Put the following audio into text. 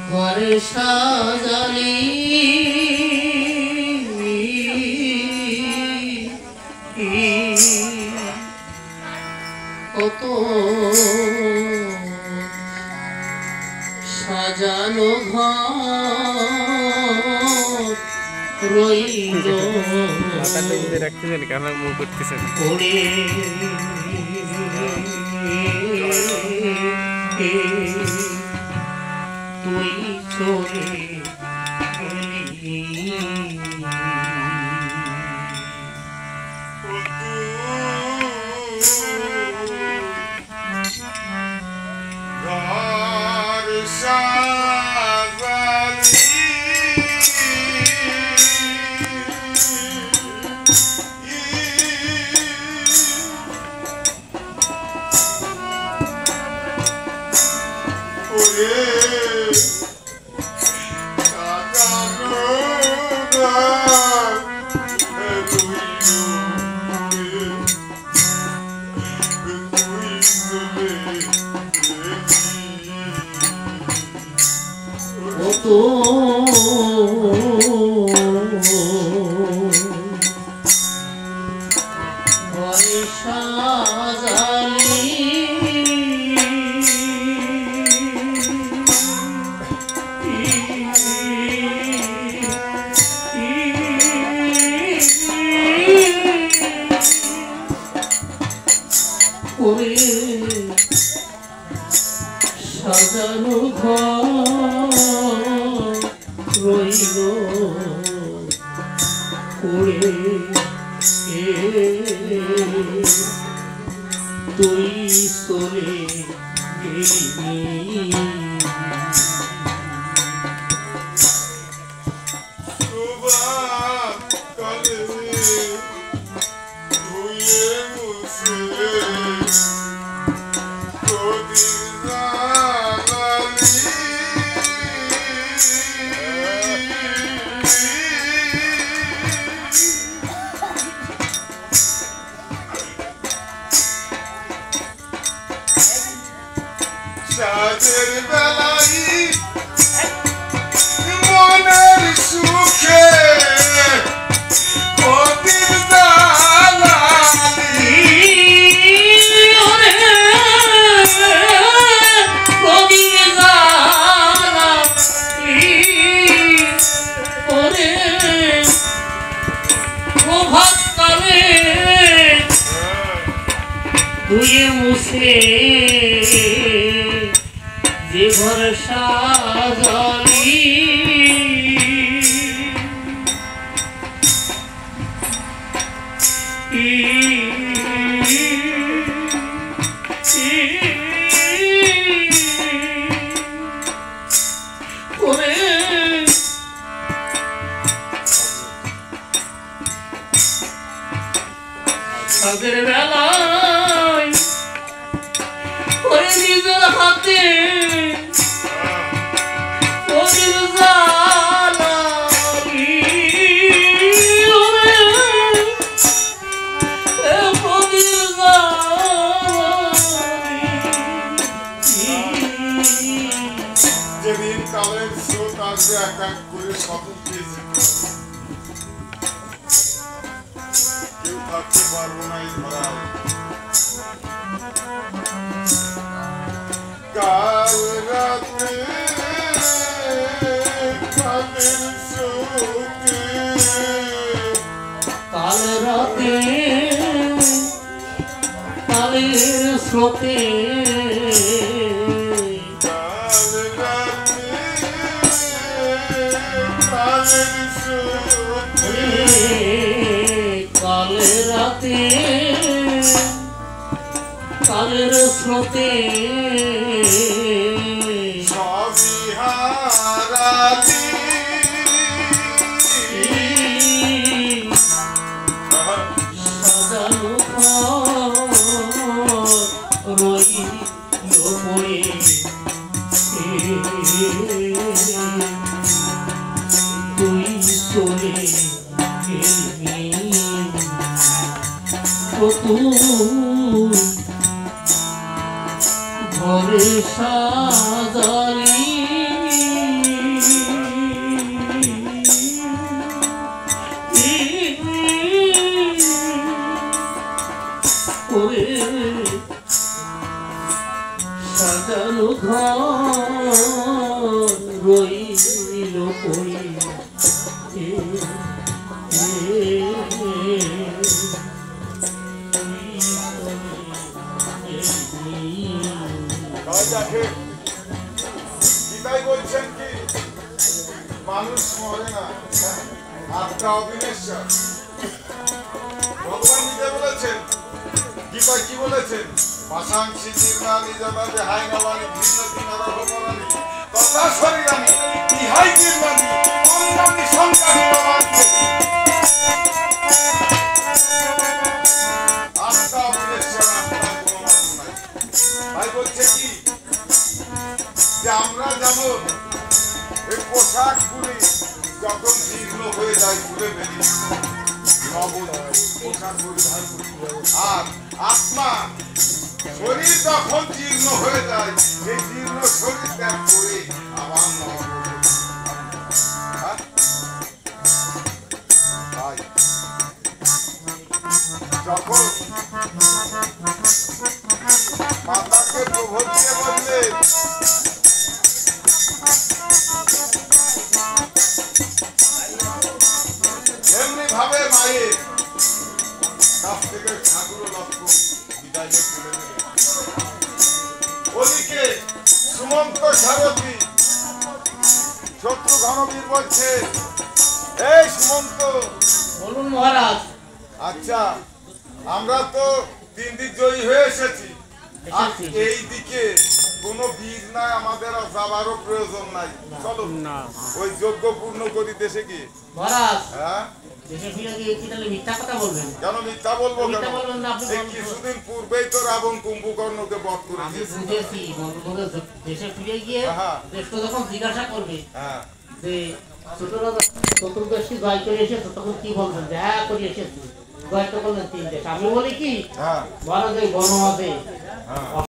ঘরে সাজালি কত সাজানো ঘর রইল রাখতেছেন কেন মুখ করতেছেন তুই চলে ঘরে সাজালি সাজানো ঘর রইল পড়ে তুই চলে গেলি সাজের বেলাই মনের সুখে অতির দালালি অতির দালালি ওরে প্রভাত কালে ধুয়ে মুছে যে ঘর সাজালি সাদের বেলায় ওরে নিজের হাতে ওদের জালালি ওরে ওদের জালালি যেদিন কালের স্রোত আসবে এক এক করে সকল পেয়েছে কেউ থাকতে পারবো না এই ধরায় কাল রাতে কালের স্রোতে কাল রাতে কালের স্রোতে কাল রাতে কালের স্রোতে কাল রাতে কালের স্রোতে সবই হারালি সাজানো ঘর রইল পড়ে তুই চলে গেলি তুই ঘরে সাজালি ওরে সাজানো ঘর রইল পড়ে গীতাই বলছেন কি মানুষ মরে না, আত্মা অবিনশ্বর। ভগবান নিজে বলেছেন, গীতা কি বলেছেন? পাশাংশি জীর্ণানি জবাবে হাই নবানি ভিন্ন দিনারা ভগবানি তথা শরীরানি ইহাই জীর্ণানি অন্যান্য সংখ্যানি নবান্তে। আত্মা অবিনশ্বর, আত্মার কোনো নাম নাই। ভাই বলছে কি যে আমরা যেমন এই পোশাক গুলি যখন জীর্ণ হয়ে যায় ঘুরে বেরিয়ে নবন পোশাক পরিধান করি, আর আত্মা শরীর যখন জীর্ণ হয়ে যায় এই জীর্ণ শরীর ত্যাগ করে আবার যখন মাতাকে প্রবোধ দিয়ে বললে এমনি ভাবে মায়ের কাছ থেকে ঠাকুর লক্ষ্য বিদায় তুলে নেবে। ওদিকে সুমন্ত সারথী শত্রু ঘনবীর বলছে, এই সুমন্ত বলুন মহারাজ। আচ্ছা আমরা তো 3 দিক জয়ী হয়ে এসেছি, আর এই দিকে কোনো বীর নাই, আমাদের আর যাবারও প্রয়োজন নাই। চলো না ওই যজ্ঞ পূর্ণ করি দেশে গিয়ে। মহারাজ হ্যাঁ দেশে ফিরে গিয়ে কি তাহলে মিথ্যা কথা বলবেন? কেন মিথ্যা বলবো? কেন মিথ্যা বলবেন না আপনি? এই কিছুদিন পূর্বেই তো রাবণ কুম্ভকর্ণকে বধ করে আমি দিয়েছে। বুঝেছি বন্ধুদের দেশে ফিরে গিয়ে হ্যাঁ। দেশটা যখন জিজ্ঞাসা করবে হ্যাঁ যে ছোটরা চতুর্দশী জয় করে এসেছে তখন কি বলবেন? যে হ্যাঁ করে এসেছি, জয় তো করলেন 3 দেশ। আমি বলি কি হ্যাঁ মহারাজ এই বনমাঝে হ্যাঁ